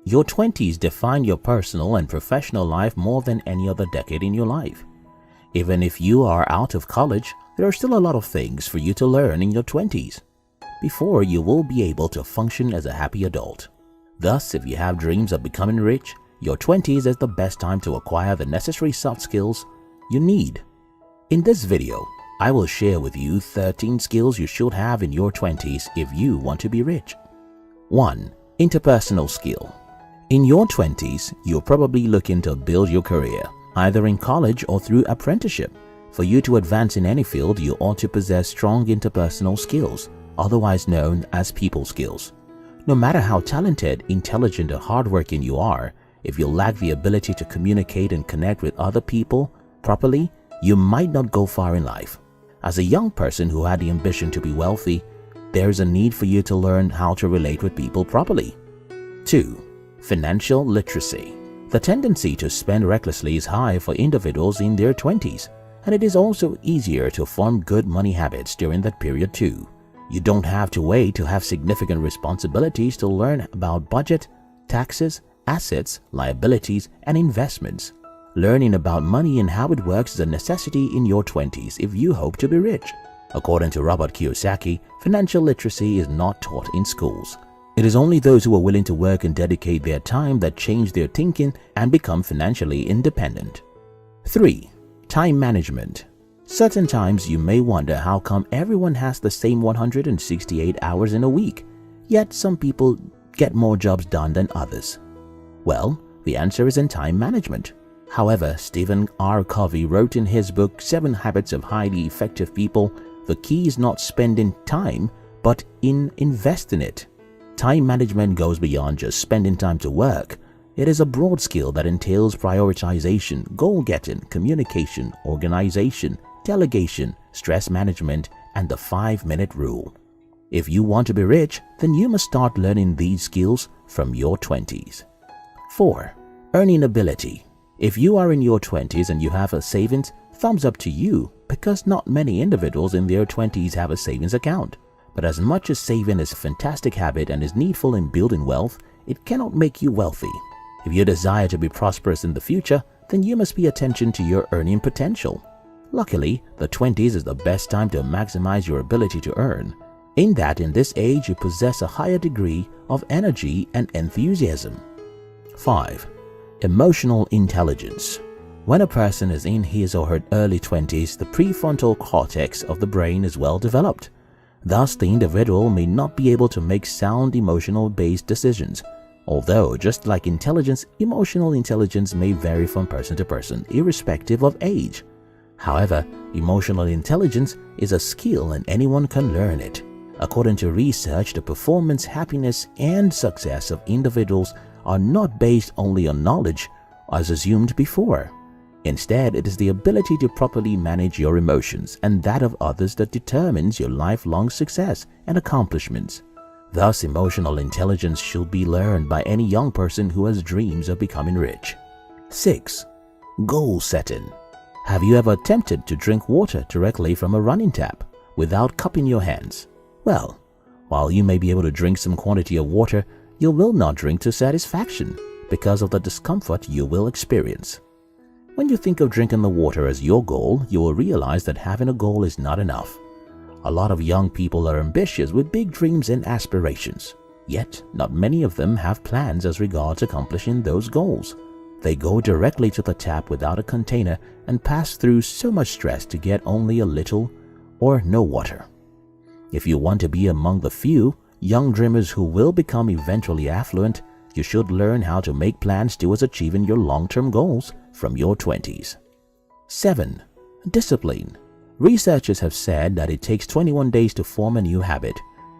Your 20s define your personal and professional life more than any other decade in your life. Even if you are out of college, there are still a lot of things for you to learn in your 20s before you will be able to function as a happy adult. Thus, if you have dreams of becoming rich, your 20s is the best time to acquire the necessary soft skills you need. In this video, I will share with you 13 skills you should have in your 20s if you want to be rich. 1. Interpersonal skill. In your 20s, you're probably looking to build your career, either in college or through apprenticeship. For you to advance in any field, you ought to possess strong interpersonal skills, otherwise known as people skills. No matter how talented, intelligent, or hardworking you are, if you lack the ability to communicate and connect with other people properly, you might not go far in life. As a young person who had the ambition to be wealthy, there's a need for you to learn how to relate with people properly. 2. Financial literacy. The tendency to spend recklessly is high for individuals in their 20s, and it is also easier to form good money habits during that period too. You don't have to wait to have significant responsibilities to learn about budget, taxes, assets, liabilities, and investments. Learning about money and how it works is a necessity in your 20s if you hope to be rich. According to Robert Kiyosaki, financial literacy is not taught in schools. It is only those who are willing to work and dedicate their time that change their thinking and become financially independent. 3. Time management. Certain times you may wonder how come everyone has the same 168 hours in a week, yet some people get more jobs done than others. Well, the answer is in time management. However, Stephen R. Covey wrote in his book 7 Habits of Highly Effective People, the key is not spending time, but in investing it. Time management goes beyond just spending time to work. It is a broad skill that entails prioritization, goal-getting, communication, organization, delegation, stress management, and the 5-minute rule. If you want to be rich, then you must start learning these skills from your 20s. 4. Earning ability. If you are in your 20s and you have a savings, thumbs up to you, because not many individuals in their 20s have a savings account. But as much as saving is a fantastic habit and is needful in building wealth, it cannot make you wealthy. If you desire to be prosperous in the future, then you must pay attention to your earning potential. Luckily, the 20s is the best time to maximize your ability to earn, in that in this age you possess a higher degree of energy and enthusiasm. 5. Emotional intelligence. When a person is in his or her early 20s, the prefrontal cortex of the brain is well developed. Thus, the individual may not be able to make sound emotional-based decisions. Although, just like intelligence, emotional intelligence may vary from person to person, irrespective of age. However, emotional intelligence is a skill and anyone can learn it. According to research, the performance, happiness, and success of individuals are not based only on knowledge, as assumed before. Instead, it is the ability to properly manage your emotions and that of others that determines your lifelong success and accomplishments. Thus, emotional intelligence should be learned by any young person who has dreams of becoming rich. 6. Goal setting. Have you ever attempted to drink water directly from a running tap without cupping your hands? Well, while you may be able to drink some quantity of water, you will not drink to satisfaction because of the discomfort you will experience. When you think of drinking the water as your goal, you will realize that having a goal is not enough. A lot of young people are ambitious with big dreams and aspirations, yet not many of them have plans as regards accomplishing those goals. They go directly to the tap without a container and pass through so much stress to get only a little or no water. If you want to be among the few young dreamers who will become eventually affluent, you should learn how to make plans towards achieving your long-term goals from your 20s. 7. Discipline. Researchers have said that it takes 21 days to form a new habit.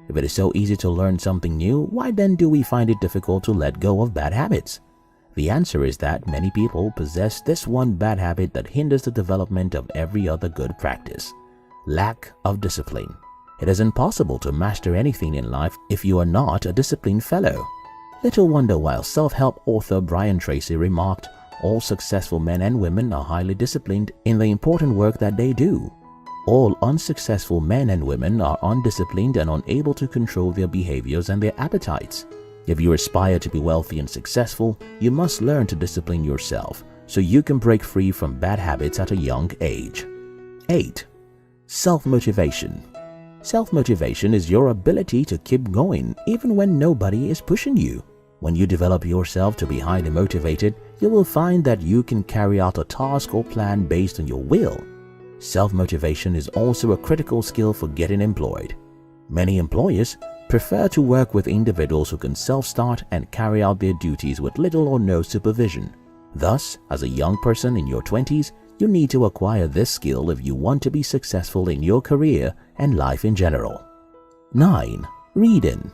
If it is so easy to learn something new, why then do we find it difficult to let go of bad habits? The answer is that many people possess this one bad habit that hinders the development of every other good practice: lack of discipline. It is impossible to master anything in life if you are not a disciplined fellow. Little wonder why self-help author Brian Tracy remarked, "All successful men and women are highly disciplined in the important work that they do. All unsuccessful men and women are undisciplined and unable to control their behaviors and their appetites." If you aspire to be wealthy and successful, you must learn to discipline yourself so you can break free from bad habits at a young age. 8. Self-motivation. Self-motivation is your ability to keep going even when nobody is pushing you. When you develop yourself to be highly motivated, you will find that you can carry out a task or plan based on your will. Self-motivation is also a critical skill for getting employed. Many employers prefer to work with individuals who can self-start and carry out their duties with little or no supervision. Thus, as a young person in your 20s, you need to acquire this skill if you want to be successful in your career and life in general. 9. Reading.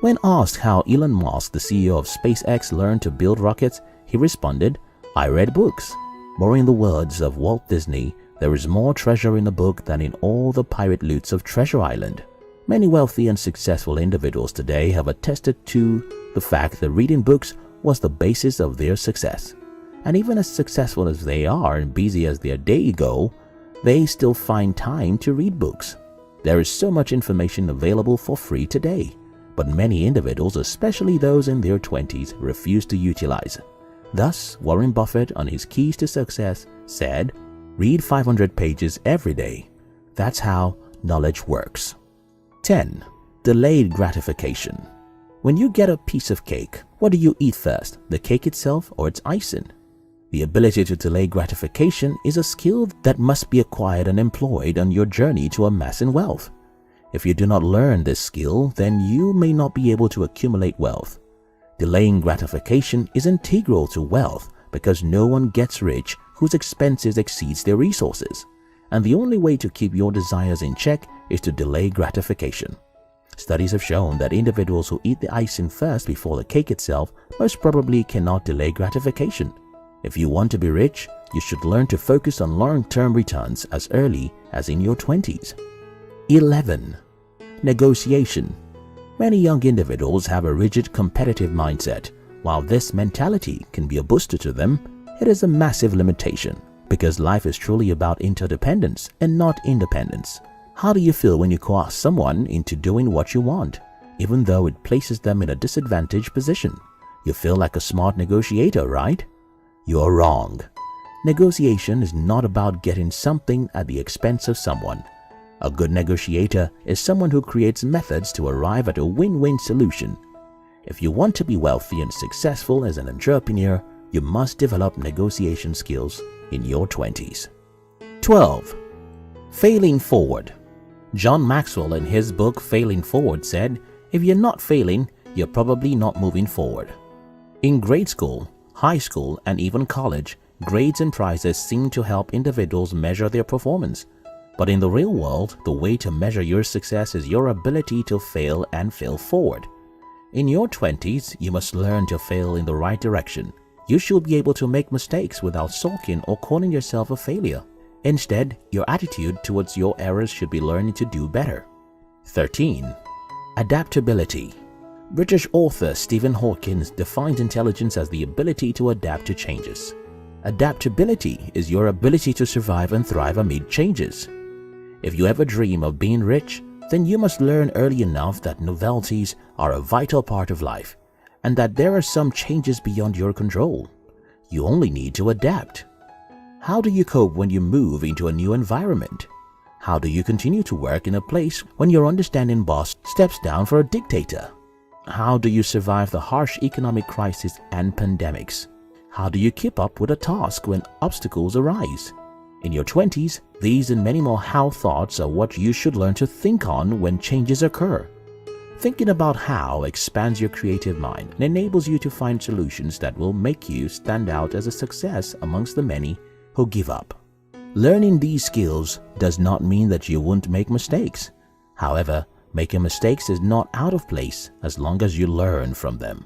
When asked how Elon Musk, the CEO of SpaceX, learned to build rockets, he responded, "I read books." Or in the words of Walt Disney, "There is more treasure in a book than in all the pirate loots of Treasure Island." Many wealthy and successful individuals today have attested to the fact that reading books was the basis of their success. And even as successful as they are and busy as their day go, they still find time to read books. There is so much information available for free today, but many individuals, especially those in their 20s, refuse to utilize it. Thus, Warren Buffett, on his Keys to Success, said, "Read 500 pages every day. That's how knowledge works." 10. Delayed gratification. When you get a piece of cake, what do you eat first, the cake itself or its icing? The ability to delay gratification is a skill that must be acquired and employed on your journey to amassing wealth. If you do not learn this skill, then you may not be able to accumulate wealth. Delaying gratification is integral to wealth because no one gets rich whose expenses exceeds their resources. And the only way to keep your desires in check is to delay gratification. Studies have shown that individuals who eat the icing first before the cake itself most probably cannot delay gratification. If you want to be rich, you should learn to focus on long-term returns as early as in your 20s. 11. Negotiation. Many young individuals have a rigid competitive mindset. While this mentality can be a booster to them, it is a massive limitation because life is truly about interdependence and not independence. How do you feel when you coerce someone into doing what you want, even though it places them in a disadvantaged position? You feel like a smart negotiator, right? You're wrong. Negotiation is not about getting something at the expense of someone. A good negotiator is someone who creates methods to arrive at a win-win solution. If you want to be wealthy and successful as an entrepreneur, you must develop negotiation skills in your 20s. 12. Failing forward. John Maxwell, in his book Failing Forward, said, "If you're not failing, you're probably not moving forward." In grade school, high school, and even college, grades and prizes seem to help individuals measure their performance. But in the real world, the way to measure your success is your ability to fail and fail forward. In your 20s, you must learn to fail in the right direction. You should be able to make mistakes without sulking or calling yourself a failure. Instead, your attitude towards your errors should be learning to do better. 13. Adaptability. British author Stephen Hawking defines intelligence as the ability to adapt to changes. Adaptability is your ability to survive and thrive amid changes. If you ever dream of being rich, then you must learn early enough that novelties are a vital part of life and that there are some changes beyond your control. You only need to adapt. How do you cope when you move into a new environment? How do you continue to work in a place when your understanding boss steps down for a dictator? How do you survive the harsh economic crisis and pandemics? How do you keep up with a task when obstacles arise? In your 20s, these and many more how thoughts are what you should learn to think on when changes occur. Thinking about how expands your creative mind and enables you to find solutions that will make you stand out as a success amongst the many who give up. Learning these skills does not mean that you won't make mistakes. However, making mistakes is not out of place as long as you learn from them.